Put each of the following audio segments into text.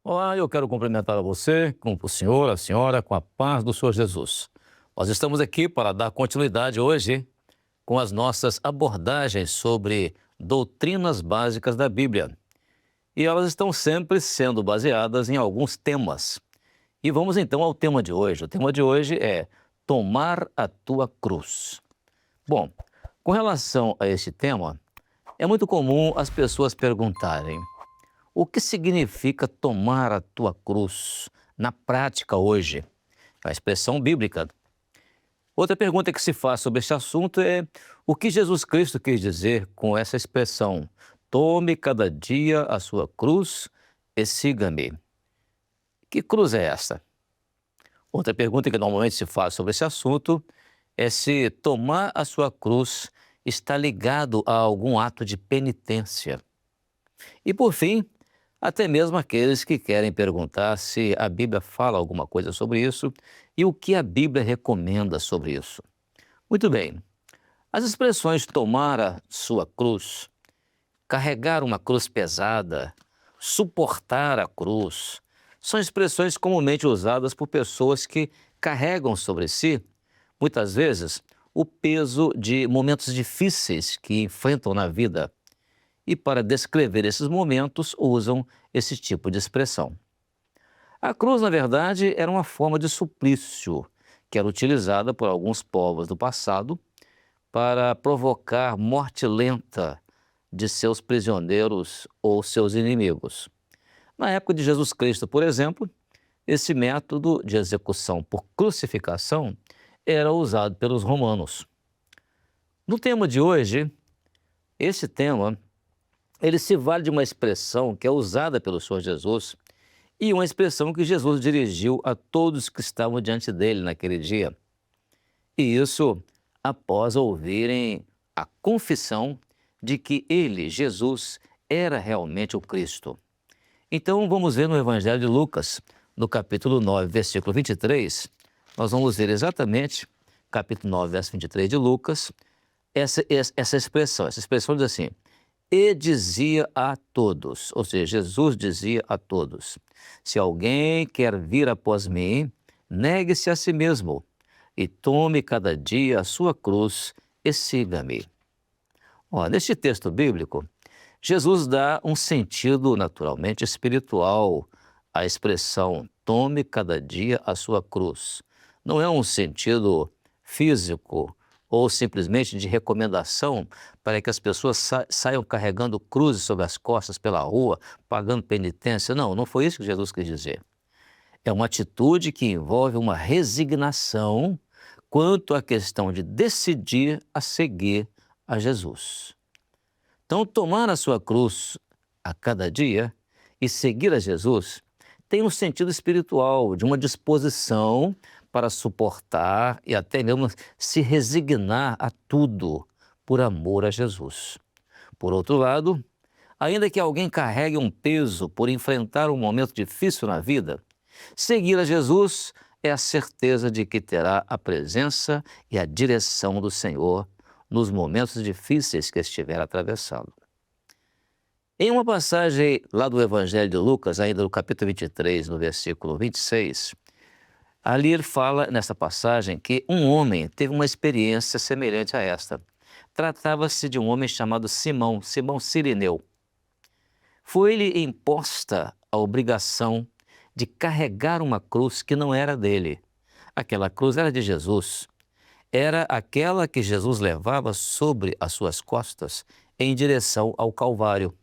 Olá, eu quero cumprimentar a você, com o senhor, a senhora, com a paz do Senhor Jesus. Nós estamos aqui para dar continuidade hoje com as nossas abordagens sobre doutrinas básicas da Bíblia. E elas estão sempre sendo baseadas em alguns temas. E vamos então ao tema de hoje. O tema de hoje é tomar a tua cruz. Bom, com relação a este tema, é muito comum as pessoas perguntarem: o que significa tomar a tua cruz na prática hoje? É a expressão bíblica. Outra pergunta que se faz sobre este assunto é: o que Jesus Cristo quis dizer com essa expressão? Tome cada dia a sua cruz e siga-me. Que cruz é essa? Outra pergunta que normalmente se faz sobre esse assunto é se tomar a sua cruz está ligado a algum ato de penitência. E por fim, até mesmo aqueles que querem perguntar se a Bíblia fala alguma coisa sobre isso e o que a Bíblia recomenda sobre isso. Muito bem, as expressões tomar a sua cruz, carregar uma cruz pesada, suportar a cruz, são expressões comumente usadas por pessoas que carregam sobre si, muitas vezes, o peso de momentos difíceis que enfrentam na vida. E para descrever esses momentos, usam esse tipo de expressão. A cruz, na verdade, era uma forma de suplício que era utilizada por alguns povos do passado para provocar morte lenta de seus prisioneiros ou seus inimigos. Na época de Jesus Cristo, por exemplo, esse método de execução por crucificação era usado pelos romanos. No tema de hoje, esse tema ele se vale de uma expressão que é usada pelo Senhor Jesus e uma expressão que Jesus dirigiu a todos que estavam diante dele naquele dia. E isso após ouvirem a confissão de que ele, Jesus, era realmente o Cristo. Então vamos ver no Evangelho de Lucas, no capítulo 9, versículo 23, nós vamos ver exatamente, capítulo 9, verso 23 de Lucas, essa expressão. Essa expressão diz assim: e dizia a todos, ou seja, Jesus dizia a todos: se alguém quer vir após mim, negue-se a si mesmo e tome cada dia a sua cruz e siga-me. Neste texto bíblico, Jesus dá um sentido naturalmente espiritual à expressão tome cada dia a sua cruz. Não é um sentido físico ou simplesmente de recomendação para que as pessoas saiam carregando cruzes sobre as costas pela rua, pagando penitência. Não, não foi isso que Jesus quis dizer. É uma atitude que envolve uma resignação quanto à questão de decidir a seguir a Jesus. Então, tomar a sua cruz a cada dia e seguir a Jesus tem um sentido espiritual, de uma disposição para suportar e até mesmo se resignar a tudo por amor a Jesus. Por outro lado, ainda que alguém carregue um peso por enfrentar um momento difícil na vida, seguir a Jesus é a certeza de que terá a presença e a direção do Senhor nos momentos difíceis que estiver atravessando. Em uma passagem lá do Evangelho de Lucas, ainda no capítulo 23, no versículo 26, ali ele fala nessa passagem que um homem teve uma experiência semelhante a esta. Tratava-se de um homem chamado Simão Cirineu. Foi-lhe imposta a obrigação de carregar uma cruz que não era dele. Aquela cruz era de Jesus. Era aquela que Jesus levava sobre as suas costas em direção ao Calvário.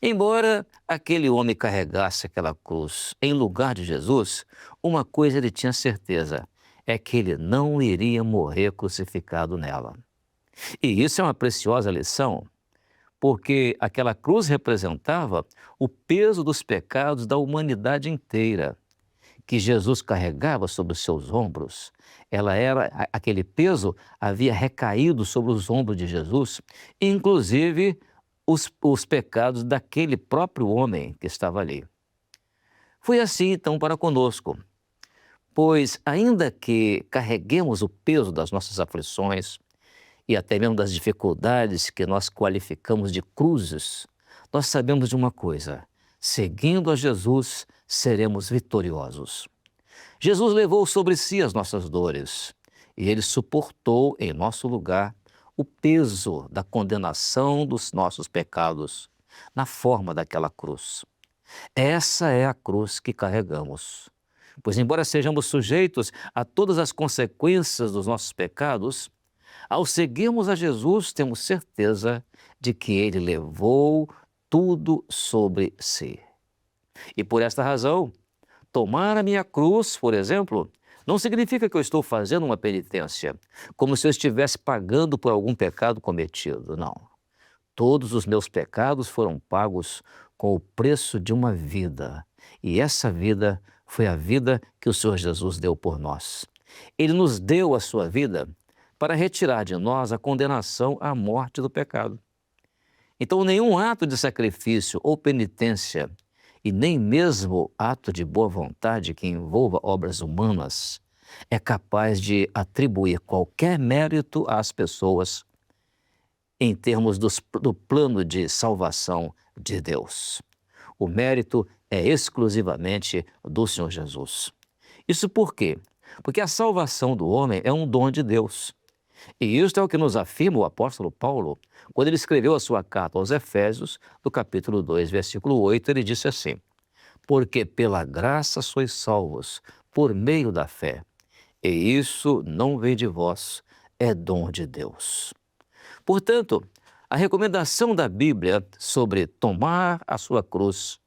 Embora aquele homem carregasse aquela cruz em lugar de Jesus, uma coisa ele tinha certeza, é que ele não iria morrer crucificado nela. E isso é uma preciosa lição, porque aquela cruz representava o peso dos pecados da humanidade inteira, que Jesus carregava sobre os seus ombros. Aquele peso havia recaído sobre os ombros de Jesus, inclusive os pecados daquele próprio homem que estava ali. Foi assim então para conosco, pois ainda que carreguemos o peso das nossas aflições e até mesmo das dificuldades que nós qualificamos de cruzes, nós sabemos de uma coisa: Seguindo a Jesus, seremos vitoriosos. Jesus levou sobre si as nossas dores e ele suportou em nosso lugar o peso da condenação dos nossos pecados na forma daquela cruz. Essa é a cruz que carregamos. Pois, embora sejamos sujeitos a todas as consequências dos nossos pecados, ao seguirmos a Jesus, temos certeza de que ele levou tudo sobre si. E por esta razão, tomar a minha cruz, por exemplo, não significa que eu estou fazendo uma penitência, como se eu estivesse pagando por algum pecado cometido. Não. Todos os meus pecados foram pagos com o preço de uma vida. E essa vida foi a vida que o Senhor Jesus deu por nós. Ele nos deu a sua vida para retirar de nós a condenação à morte do pecado. Então, nenhum ato de sacrifício ou penitência e nem mesmo ato de boa vontade que envolva obras humanas é capaz de atribuir qualquer mérito às pessoas em termos do plano de salvação de Deus. O mérito é exclusivamente do Senhor Jesus. Isso por quê? Porque a salvação do homem é um dom de Deus. E isto é o que nos afirma o apóstolo Paulo, quando ele escreveu a sua carta aos Efésios, no capítulo 2, versículo 8, ele disse assim: porque pela graça sois salvos, por meio da fé. E isso não vem de vós, é dom de Deus. Portanto, a recomendação da Bíblia sobre tomar a sua cruz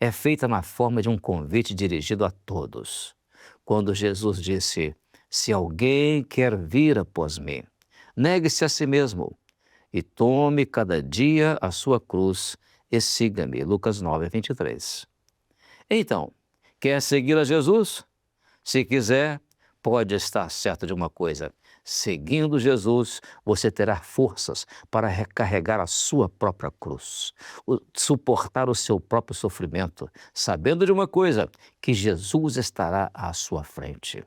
é feita na forma de um convite dirigido a todos. Quando Jesus disse: se alguém quer vir após mim, negue-se a si mesmo e tome cada dia a sua cruz e siga-me. Lucas 9, 23. Então, quer seguir a Jesus? Se quiser, pode estar certo de uma coisa: seguindo Jesus, você terá forças para recarregar a sua própria cruz, suportar o seu próprio sofrimento, sabendo de uma coisa, que Jesus estará à sua frente.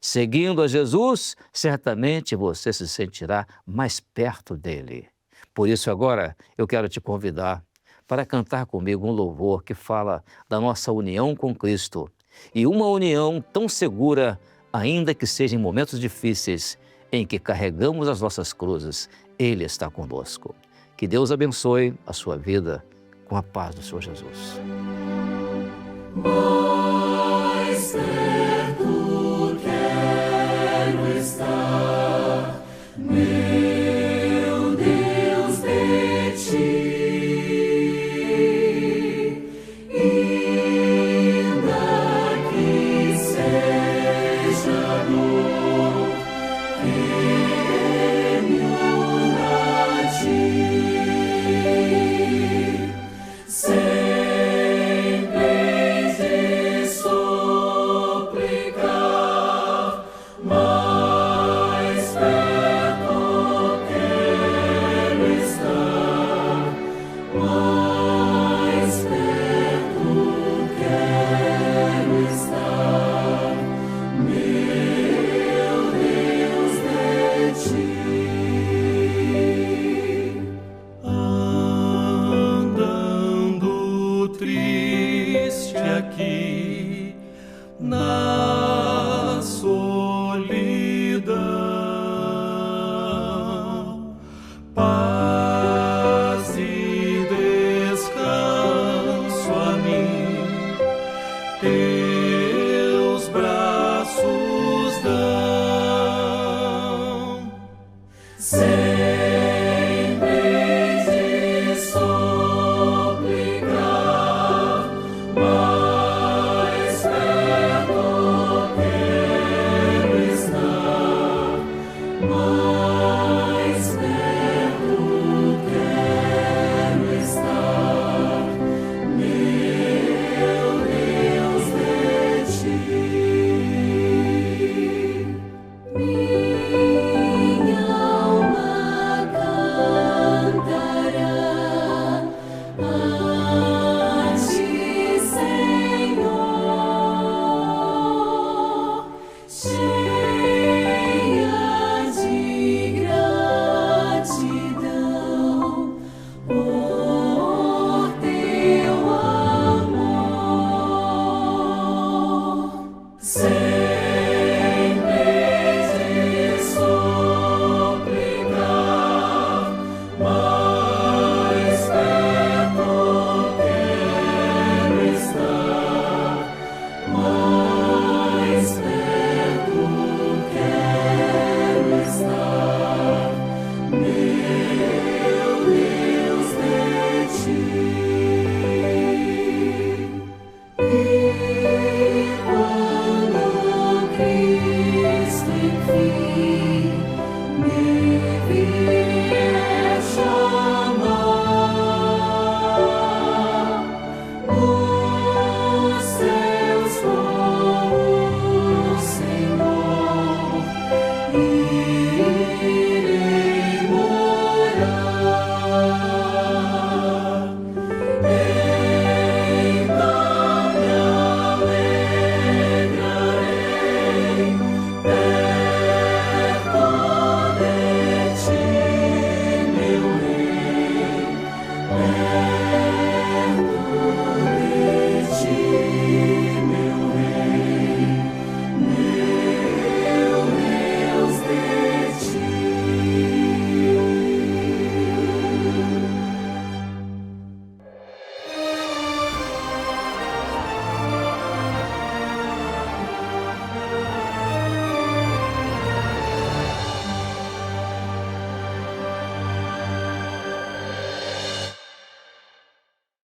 Seguindo a Jesus, certamente você se sentirá mais perto dele. Por isso, agora, eu quero te convidar para cantar comigo um louvor que fala da nossa união com Cristo, e uma união tão segura, ainda que seja em momentos difíceis, em que carregamos as nossas cruzes, Ele está conosco. Que Deus abençoe a sua vida com a paz do Senhor Jesus. Mais perto quero estar, meu Deus, de ti. Ainda que seja dor que me una a ti, na solidão, paz e descanso a mim.